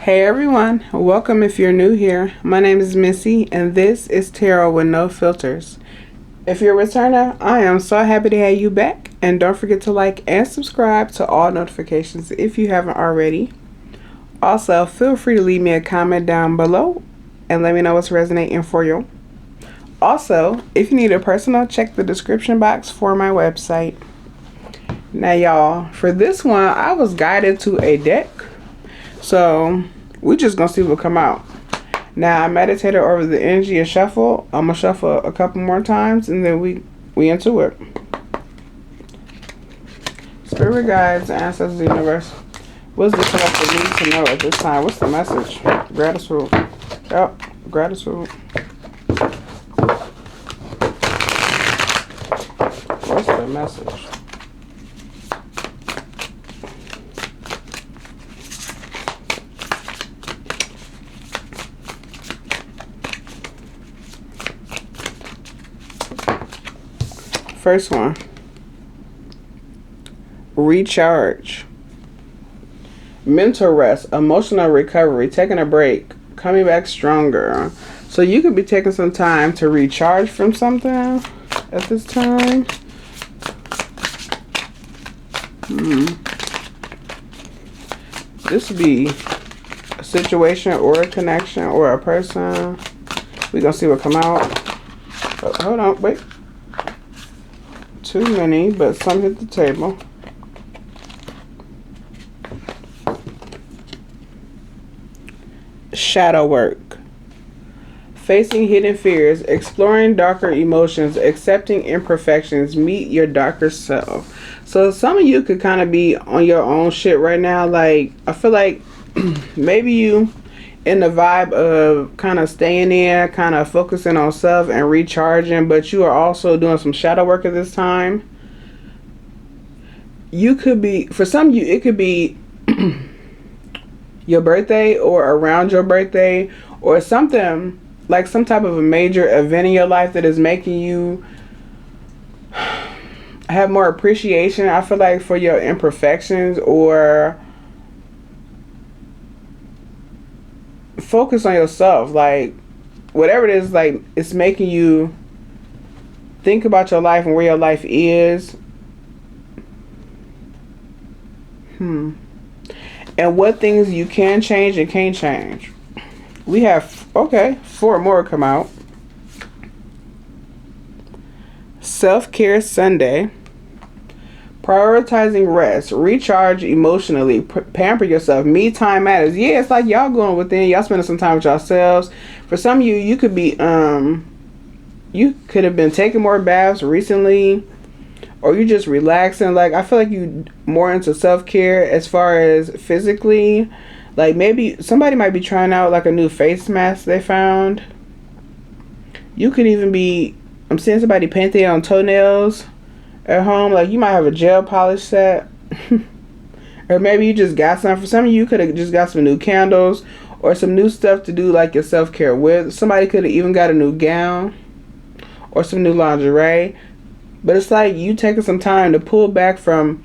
Hey everyone, welcome if you're new here. My name is Missy and this is Tarot with No Filters. If you're a returner, I am so happy to have you back, and don't forget to like and subscribe to all notifications if you haven't already. Also, feel free to leave me a comment down below and let me know what's resonating for you. Also, if you need a personal, check the description box for my website. Now y'all, for this one, I was guided to a deck. So, we just gonna see what come out. Now, I meditated over the energy and shuffle. I'm gonna shuffle a couple more times and then we into it. Spirit guides, ancestors, universe. What's the collective need to know at this time? What's the message? Gratitude. Yep, gratitude. What's the message? First one. Recharge. Mental rest, emotional recovery, taking a break, coming back stronger. So you could be taking some time to recharge from something at this time. This would be a situation or a connection or a person. We're gonna see what come out. Oh, hold on, wait. Too many, but some hit the table. Shadow work. Facing hidden fears, exploring darker emotions, accepting imperfections, meet your darker self. So some of you could kind of be on your own shit right now. Like, I feel like maybe you in the vibe of kind of staying in, kind of focusing on self and recharging, but you are also doing some shadow work at this time. You could be, for some of you, it could be your birthday or around your birthday or something like some type of a major event in your life that is making you have more appreciation, I feel like, for your imperfections, or focus on yourself. Like, whatever it is, like, it's making you think about your life and where your life is. And what things you can change and can't change. We have, okay, 4 more come out. Self-care Sunday. Prioritizing rest, recharge emotionally, pamper yourself. Me time matters. Yeah, it's like y'all going within, y'all spending some time with yourselves. For some of you, you could be, you could have been taking more baths recently, or you just relaxing. Like, I feel like you more into self-care as far as physically. Like, maybe somebody might be trying out like a new face mask they found. You could even be, I'm seeing somebody paint their own toenails at home. Like, you might have a gel polish set. Or maybe you just got some. For some of you could have just got some new candles or some new stuff to do like your self-care with. Somebody could have even got a new gown or some new lingerie. But it's like you taking some time to pull back from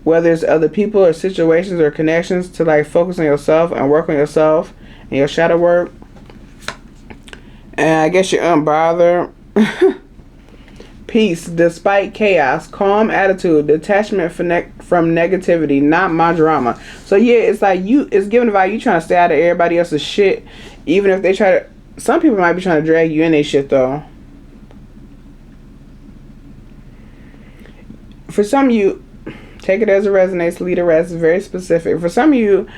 whether it's other people or situations or connections to like focus on yourself and work on yourself and your shadow work. And I guess you're unbothered. Peace despite chaos, calm attitude, detachment from negativity, not my drama. So yeah, it's like it's giving the vibe you trying to stay out of everybody else's shit, even if they try to. Some people might be trying to drag you in their shit though. For some of you, take it as it resonates, lead the rest. It's very specific. For some of you,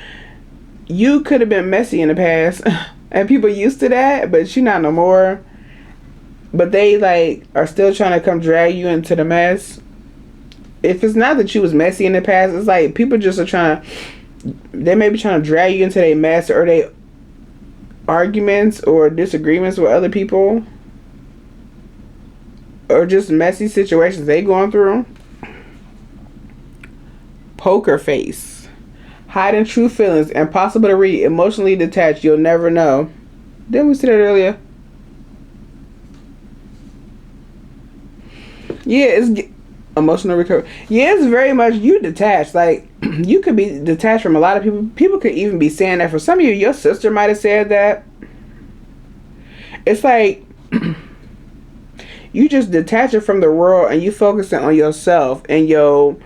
you could have been messy in the past, and people used to that, but you're not no more. But they like are still trying to come drag you into the mess. If it's not that you was messy in the past, it's like people just are trying to, they may be trying to drag you into their mess or their arguments or disagreements with other people, or just messy situations they going through. Poker face. Hiding true feelings. Impossible to read. Emotionally detached. You'll never know. Didn't we see that earlier? Yeah, it's Emotional recovery. Yeah, it's very much you detached. Like, you could be detached from a lot of people. People could even be saying that. For some of you, your sister might have said that. It's like you just detach it from the world and you focusing on yourself and your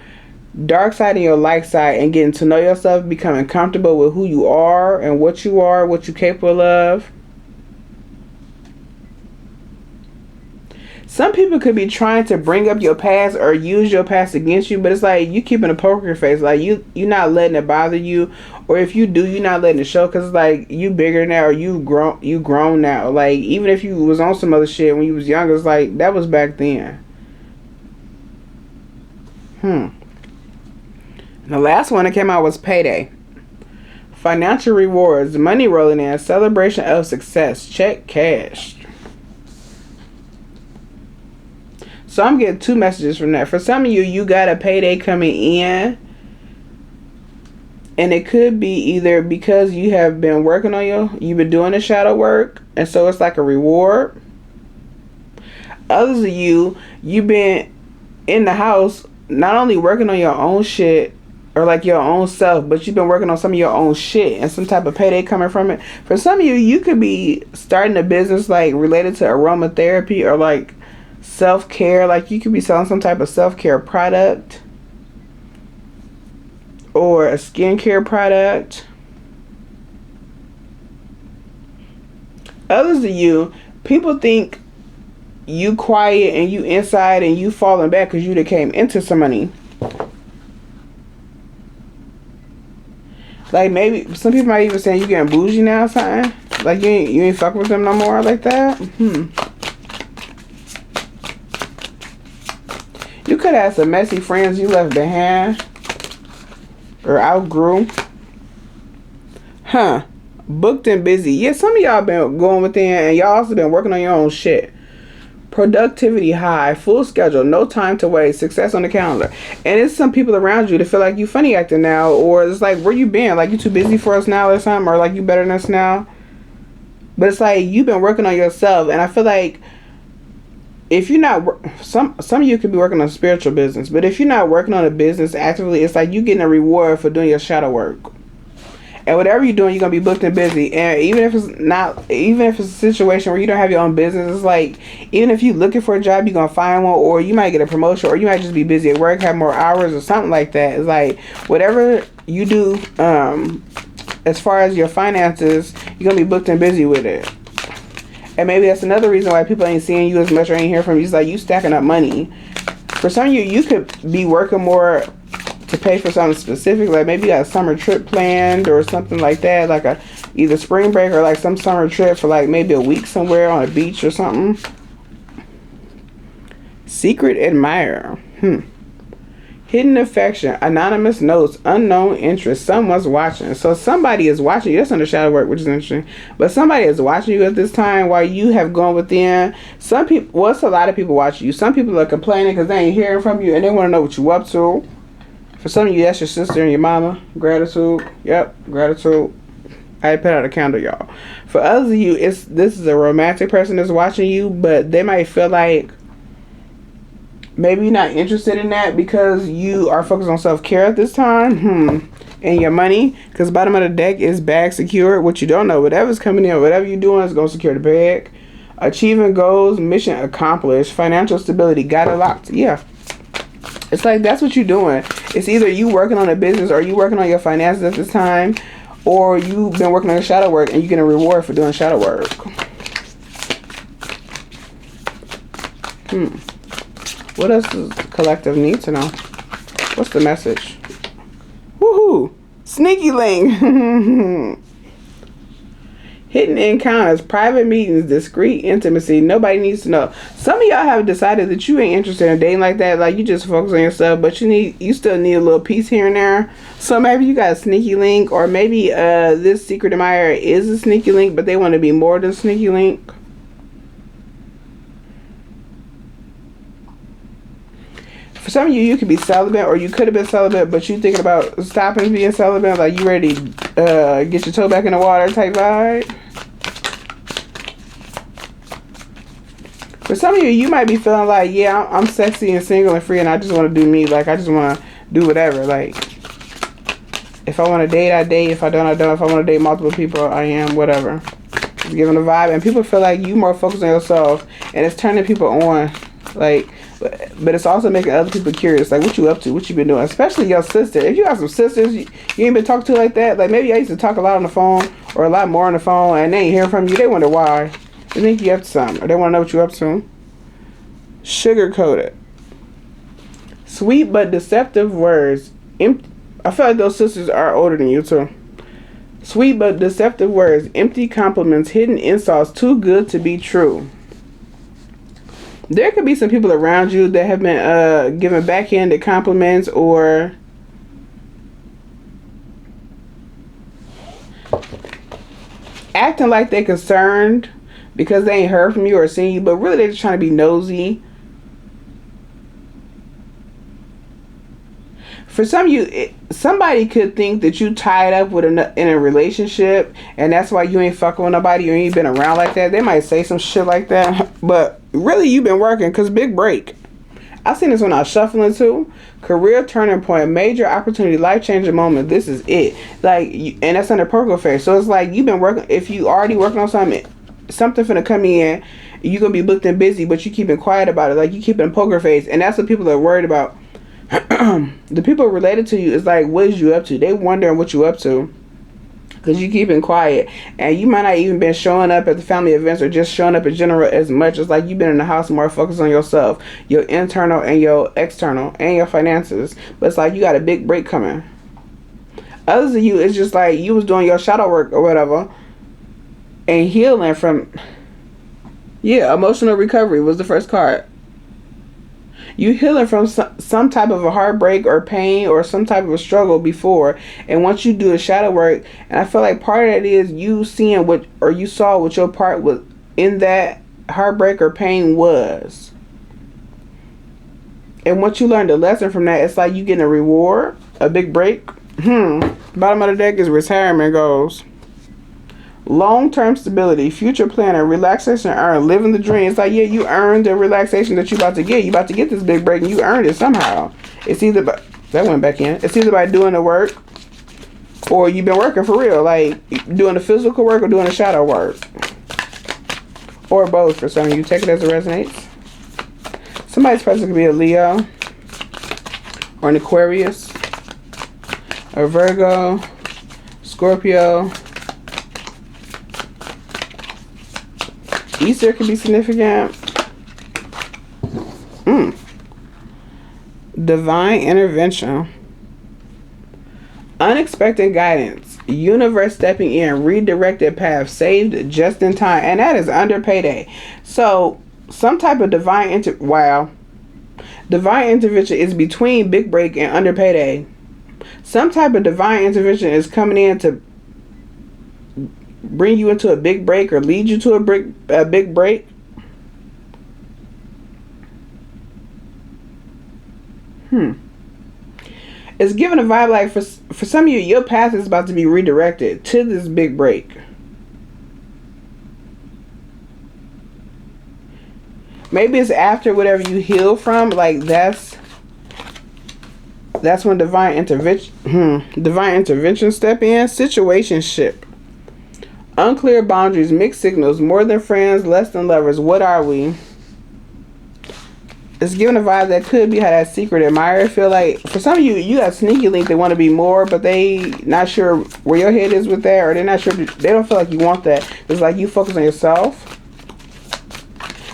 dark side and your light side and getting to know yourself, becoming comfortable with who you are and what you're capable of. Some people could be trying to bring up your past or use your past against you, but it's like you keeping a poker face. Like you're not letting it bother you, or if you do, you're not letting it show because it's like you bigger now or you grown now. Like even if you was on some other shit when you was younger, it's like that was back then. And the last one that came out was payday. Financial rewards, money rolling in, celebration of success, check cash. So I'm getting two messages from that. For some of you, you got a payday coming in. And it could be either because you have been working on you've been doing the shadow work. And so it's like a reward. Others of you, you've been in the house, not only working on your own shit, or like your own self, but you've been working on some of your own shit and some type of payday coming from it. For some of you, you could be starting a business like related to aromatherapy or like self-care. Like you could be selling some type of self-care product or a skincare product. Others of you, people think you quiet and you inside and you falling back because you done came into some money. Like maybe some people might even say you getting bougie now, something. Like you ain't fuck with them no more like that. You could have some messy friends you left behind or outgrew. Booked and busy. Yeah, some of y'all been going within and y'all also been working on your own shit. Productivity high, full schedule, no time to waste, success on the calendar. And it's some people around you that feel like you funny acting now, or it's like, where you been? Like you too busy for us now or something, or like you better than us now. But it's like you've been working on yourself, and I feel like if you're not, some of you could be working on spiritual business, but if you're not working on a business actively, it's like you getting a reward for doing your shadow work. And whatever you're doing, you're going to be booked and busy. And even if it's a situation where you don't have your own business, it's like, even if you're looking for a job, you're going to find one, or you might get a promotion, or you might just be busy at work, have more hours or something like that. It's like, whatever you do, as far as your finances, you're going to be booked and busy with it. And maybe that's another reason why people ain't seeing you as much or ain't hearing from you. It's like you stacking up money. For some of you, you could be working more to pay for something specific, like maybe you got a summer trip planned or something like that, like a either spring break or like some summer trip for like maybe a week somewhere on a beach or something. Secret admirer. Hidden affection, anonymous notes, unknown interest, someone's watching. So somebody is watching you. That's under shadow work, which is interesting. But somebody is watching you at this time while you have gone within. Some people, well, it's a lot of people watching you. Some people are complaining because they ain't hearing from you and they want to know what you up to. For some of you, that's your sister and your mama. Gratitude. Yep, gratitude. I put out a candle, y'all. For others of you, this is a romantic person that's watching you, but they might feel like maybe you're not interested in that because you are focused on self-care at this time. And your money, because bottom of the deck is bag secured. What you don't know, whatever's coming in, whatever you're doing is going to secure the bag. Achieving goals, mission accomplished, financial stability, got it locked. Yeah. It's like that's what you're doing. It's either you working on a business or you working on your finances at this time, or you've been working on your shadow work and you get a reward for doing shadow work. What else does the collective need to know? What's the message? Woohoo! Sneaky link. Hidden encounters, private meetings, discreet intimacy. Nobody needs to know. Some of y'all have decided that you ain't interested in dating like that. Like you just focus on yourself, but you still need a little piece here and there. So maybe you got a sneaky link, or maybe this secret admirer is a sneaky link, but they want to be more than sneaky link. For some of you, you could be celibate, or you could have been celibate, but you thinking about stopping being celibate, like you ready to get your toe back in the water type vibe. For some of you, you might be feeling like, yeah, I'm sexy and single and free, and I just want to do me. Like, I just want to do whatever. Like, if I want to date, I date. If I don't, I don't. If I want to date multiple people, I am. Whatever. It's giving a vibe, and people feel like you more focused on yourself, and it's turning people on. Like, but it's also making other people curious. Like, what you up to? What you been doing? Especially your sister. If you got some sisters you ain't been talking to like that. Like, maybe I used to talk a lot on the phone or a lot more on the phone, and they ain't hearing from you. They wonder why. They think you up to something, or they want to know what you up to. Sugar coated. Sweet but deceptive words. I feel like those sisters are older than you too. Sweet but deceptive words. Empty compliments. Hidden insults. Too good to be true. There could be some people around you that have been giving backhanded compliments or acting like they're concerned because they ain't heard from you or seen you, but really they're just trying to be nosy. For some of you, somebody could think that you tied up with in a relationship, and that's why you ain't fucking with nobody. You ain't been around like that. They might say some shit like that, but really you've been working. Cause big break. I seen this when I was shuffling too. Career turning point, major opportunity, life changing moment. This is it. Like, and that's under poker face. So it's like you've been working. If you already working on something finna come in, you gonna be booked and busy, but you keeping quiet about it. Like, you keeping poker face, and that's what people are worried about. The people related to you is like, what is you up to? They wondering what you up to because you keeping quiet, and you might not even been showing up at the family events or just showing up in general as much. As like you've been in the house more focused on yourself, your internal and your external and your finances. But it's like you got a big break coming. Others of you, it's just like you was doing your shadow work or whatever and healing from emotional recovery was the first card. You healing from some type of a heartbreak or pain or some type of a struggle before, and once you do the shadow work, and I feel like part of that is you seeing what, or you saw what your part was in that heartbreak or pain was, and once you learned a lesson from that, it's like you getting a reward, a big break. Bottom of the deck is retirement goals. Long-term stability, future planner, relaxation earned, living the dream. It's like, yeah, you earned the relaxation that you about to get. You about to get this big break, and you earned it somehow. It's either by, that went back in. It's either by doing the work, or you've been working for real, like doing the physical work or doing the shadow work, or both. For some of you, take it as it resonates. Somebody's person could be a Leo, or an Aquarius, or Virgo, Scorpio. Easter can be significant. Divine intervention. Unexpected guidance. Universe stepping in. Redirected path. Saved just in time. And that is under payday. So, some type of divine intervention is between big break and under payday. Some type of divine intervention is coming in to bring you into a big break or lead you to a big break. It's giving a vibe like for some of you, your path is about to be redirected to this big break. Maybe it's after whatever you heal from. Like that's when divine intervention step in. Situationship. Unclear boundaries, mixed signals, more than friends, less than lovers. What are we? It's giving a vibe that could be how that secret admirer feel like. For some of you, you got sneaky link. They want to be more, but they not sure where your head is with that, or they're not sure. They don't feel like you want that. It's like you focus on yourself.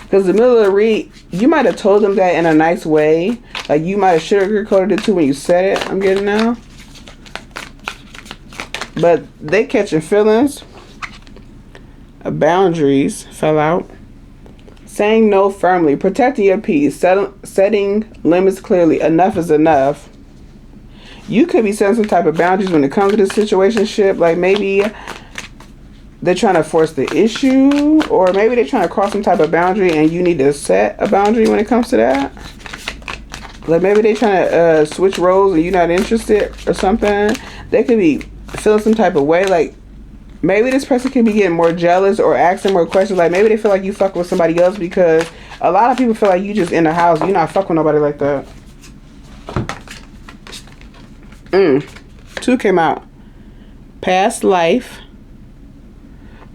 Because the middle of the read, you might have told them that in a nice way. Like you might have sugarcoated it too when you said it. I'm getting now. But they catching feelings. Boundaries fell out. Saying no firmly, protecting your peace, setting limits clearly. Enough is enough. You could be setting some type of boundaries when it comes to this situationship. Like maybe they're trying to force the issue, or maybe they're trying to cross some type of boundary and you need to set a boundary when it comes to that. Like maybe they're trying to switch roles and you're not interested or something. They could be feeling some type of way. Like maybe this person can be getting more jealous or asking more questions. Like maybe they feel like you fuck with somebody else because A lot of people feel like you just in the house. You're not fucking nobody like that. 2 came out. Past life.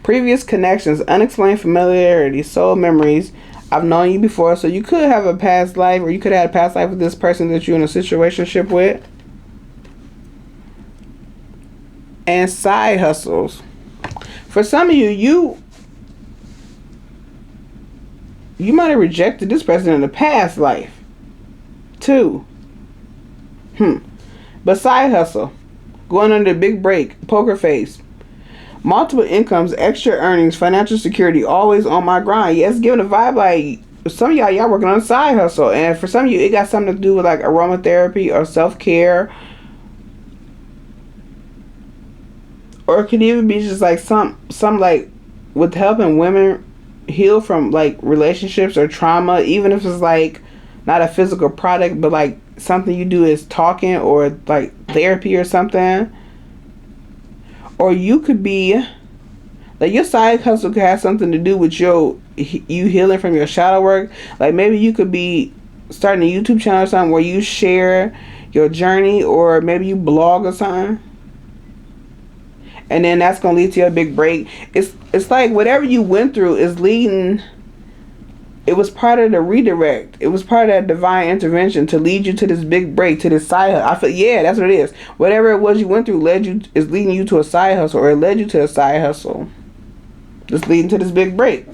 Previous connections. Unexplained familiarity. Soul memories. I've known you before. So you could have a past life, or you could have had a past life with this person that you're in a situationship with. And side hustles. For some of you, you might have rejected this person in the past life too. But side hustle, going under the big break, poker face, multiple incomes, extra earnings, financial security, always on my grind. Yeah, it's giving a vibe like some of y'all working on a side hustle, and for some of you, it got something to do with like aromatherapy or self-care. Or it could even be just like some like with helping women heal from like relationships or trauma, even if it's like not a physical product, but like something you do is talking or like therapy or something. Or you could be like your side hustle could have something to do with you healing from your shadow work. Like maybe you could be starting a YouTube channel or something where you share your journey, or maybe you blog or something. And then that's going to lead to your big break. It's like whatever you went through is leading. It was part of the redirect. It was part of that divine intervention to lead you to this big break, to this side hustle. I feel, yeah, that's what it is. Whatever it was you went through is leading you to a side hustle, or it led you to a side hustle. Just leading to this big break.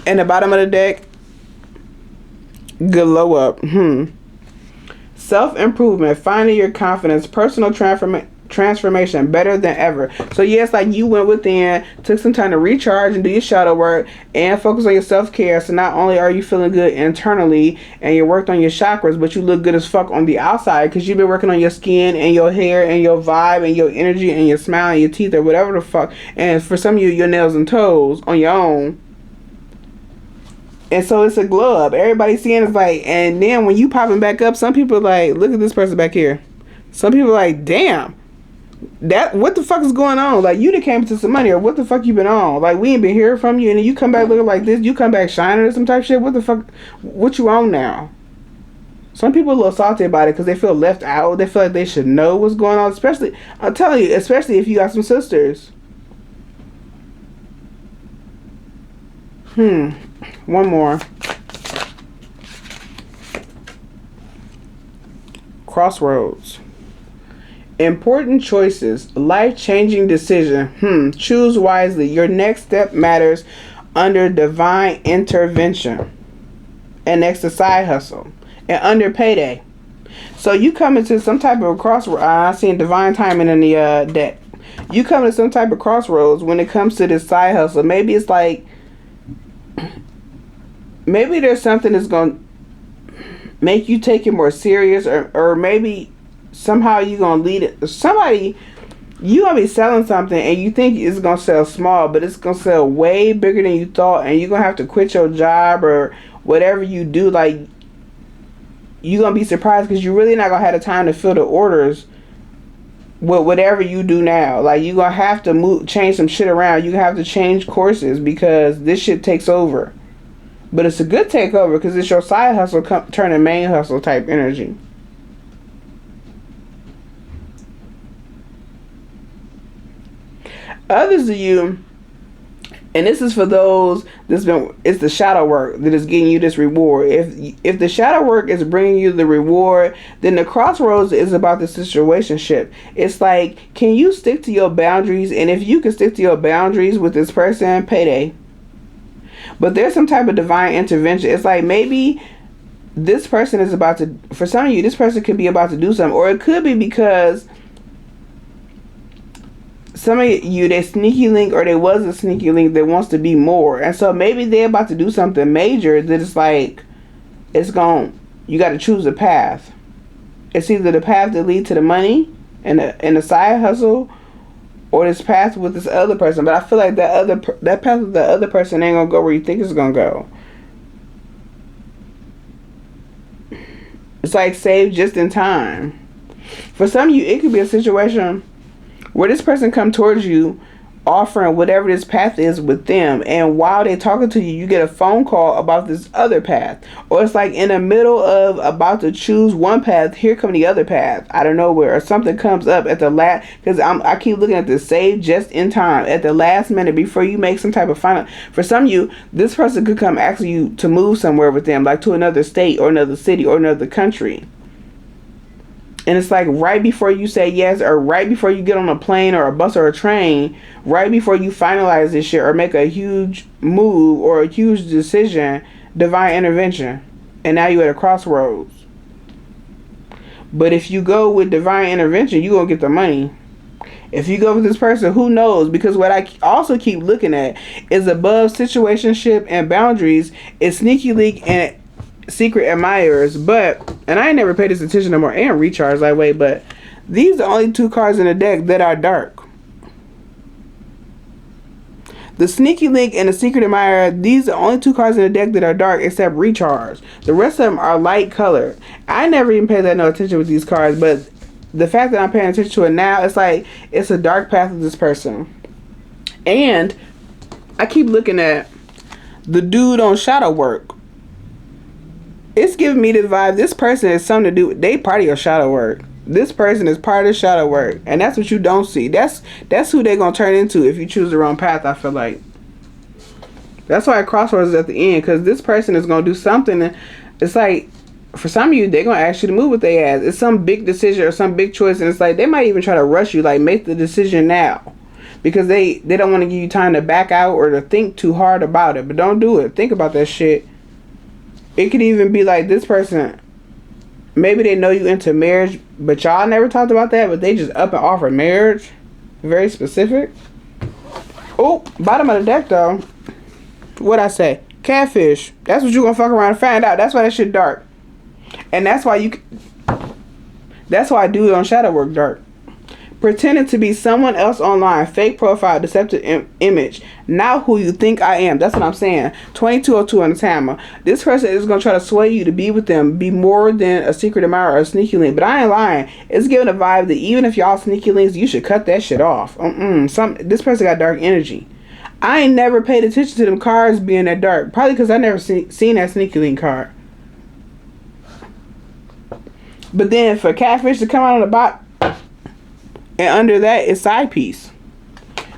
And the bottom of the deck, glow up. Self-improvement, finding your confidence, personal transformation, better than ever. So yeah, it's like you went within, took some time to recharge and do your shadow work and focus on your self-care. So not only are you feeling good internally and you worked on your chakras, but you look good as fuck on the outside because you've been working on your skin and your hair and your vibe and your energy and your smile and your teeth or whatever the fuck. And for some of you, your nails and toes on your own. And so it's a glow up. Everybody's seeing it's like, and then when you popping back up, some people are like, look at this person back here. Some people are like, damn, that what the fuck is going on? Like, you done came to some money, or what the fuck you been on? Like, we ain't been hearing from you, and then you come back looking like this. You come back shining or some type of shit. What the fuck? What you on now? Some people are a little salty about it because they feel left out. They feel like they should know what's going on. Especially, I'm telling you, especially if you got some sisters. One more. Crossroads. Important choices. Life-changing decision. Choose wisely. Your next step matters under divine intervention. And next to side hustle. And under payday. So you come into some type of crossroads. I seen divine timing in the deck. You come to some type of crossroads when it comes to this side hustle. Maybe it's like, maybe there's something that's going to make you take it more serious, or maybe somehow you're going to lead it. Somebody, you going to be selling something and you think it's going to sell small, but it's going to sell way bigger than you thought, and you're going to have to quit your job or whatever you do. Like, you're going to be surprised because you're really not going to have the time to fill the orders with whatever you do now. Like, you're going to have to change some shit around. You have to change courses because this shit takes over. But it's a good takeover because it's your side hustle turning main hustle type energy. Others of you, and this is for those it's the shadow work that is getting you this reward. If the shadow work is bringing you the reward, then the crossroads is about the situationship. It's like, can you stick to your boundaries? And if you can stick to your boundaries with this person, payday. But there's some type of divine intervention. It's like maybe this person is about to, for some of you, this person could be about to do something. Or it could be because some of you, they sneaky link, or they was a sneaky link that wants to be more. And so maybe they're about to do something major that it's like, you got to choose a path. It's either the path that leads to the money and the side hustle, or this path with this other person. But I feel like that path with the other person ain't gonna go where you think it's gonna go. It's like saved just in time. For some of you, it could be a situation where this person come towards you offering whatever this path is with them, and while they're talking to you, you get a phone call about this other path. Or it's like in the middle of about to choose one path, here come the other path out of nowhere, or something comes up at the last, because I keep looking at the save just in time at the last minute before you make some type of final. For some of you, this person could come asking you to move somewhere with them, like to another state or another city or another country. And it's like right before you say yes, or right before you get on a plane or a bus or a train, right before you finalize this shit or make a huge move or a huge decision, divine intervention. And now you're at a crossroads. But if you go with divine intervention, you're going to get the money. If you go with this person, who knows? Because what I also keep looking at is above situationship and boundaries is sneaky leak and secret admirers. But, and I ain't never paid this attention no more, and recharge that way, but these are the only two cards in the deck that are dark. The sneaky link and the secret admirer, these are the only two cards in the deck that are dark except recharge. The rest of them are light colored. I never even paid that no attention with these cards, but the fact that I'm paying attention to it now, it's like it's a dark path of this person. And I keep looking at the dude on shadow work. It's giving me the vibe this person has something to do with, they part of your shadow work. This person is part of the shadow work, and that's what you don't see. That's who they're gonna turn into if you choose the wrong path. I feel like that's why crossroads is at the end, because this person is gonna do something. It's like for some of you, they're gonna ask you to move with their ass. It's some big decision or some big choice, and it's like they might even try to rush you, like make the decision now, because they don't want to give you time to back out or to think too hard about it. But don't do it. Think about that shit. It could even be like this person, maybe they know you into marriage, but y'all never talked about that, but they just up and offer marriage. Very specific. Oh, bottom of the deck though. What'd I say? Catfish. That's what you gonna fuck around and find out. That's why that shit dark. And that's why that's why I do it on shadow work dark. Pretending to be someone else online, fake profile, deceptive image, not who you think I am. That's what I'm saying. 2202 on the timer. This person is going to try to sway you to be with them, be more than a secret admirer or a sneaky link. But I ain't lying. It's giving a vibe that even if y'all sneaky links, you should cut that shit off. This person got dark energy. I ain't never paid attention to them cards being that dark. Probably because I never seen that sneaky link card. But then for catfish to come out on the bottom, and under that is side piece.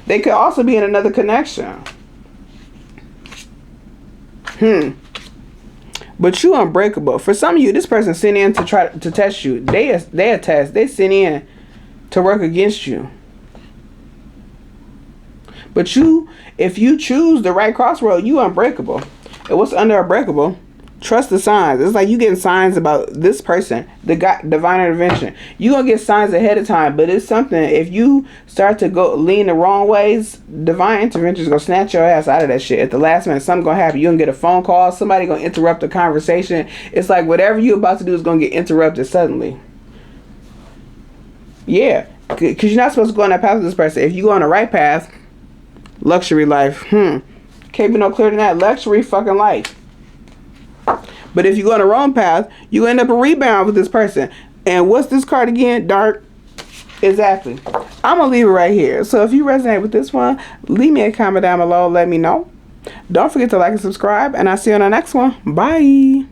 They could also be in another connection. But you unbreakable. For some of you, this person sent in to try to test you. They a test. They sent in to work against you. But you, if you choose the right crossroad, you unbreakable. And what's under unbreakable? Trust the signs. It's like you getting signs about this person, the divine intervention. You gonna get signs ahead of time, but it's something. If you start to lean the wrong ways, divine intervention is gonna snatch your ass out of that shit at the last minute. Something gonna happen. You gonna get a phone call. Somebody gonna interrupt the conversation. It's like whatever you about to do is gonna get interrupted suddenly. Yeah, because you're not supposed to go on that path with this person. If you go on the right path, luxury life. Can't be no clearer than that. Luxury fucking life. But if you go on the wrong path, you end up a rebound with this person. And what's this card again? Dark. Exactly. I'm going to leave it right here. So if you resonate with this one, leave me a comment down below. Let me know. Don't forget to like and subscribe. And I'll see you on the next one. Bye.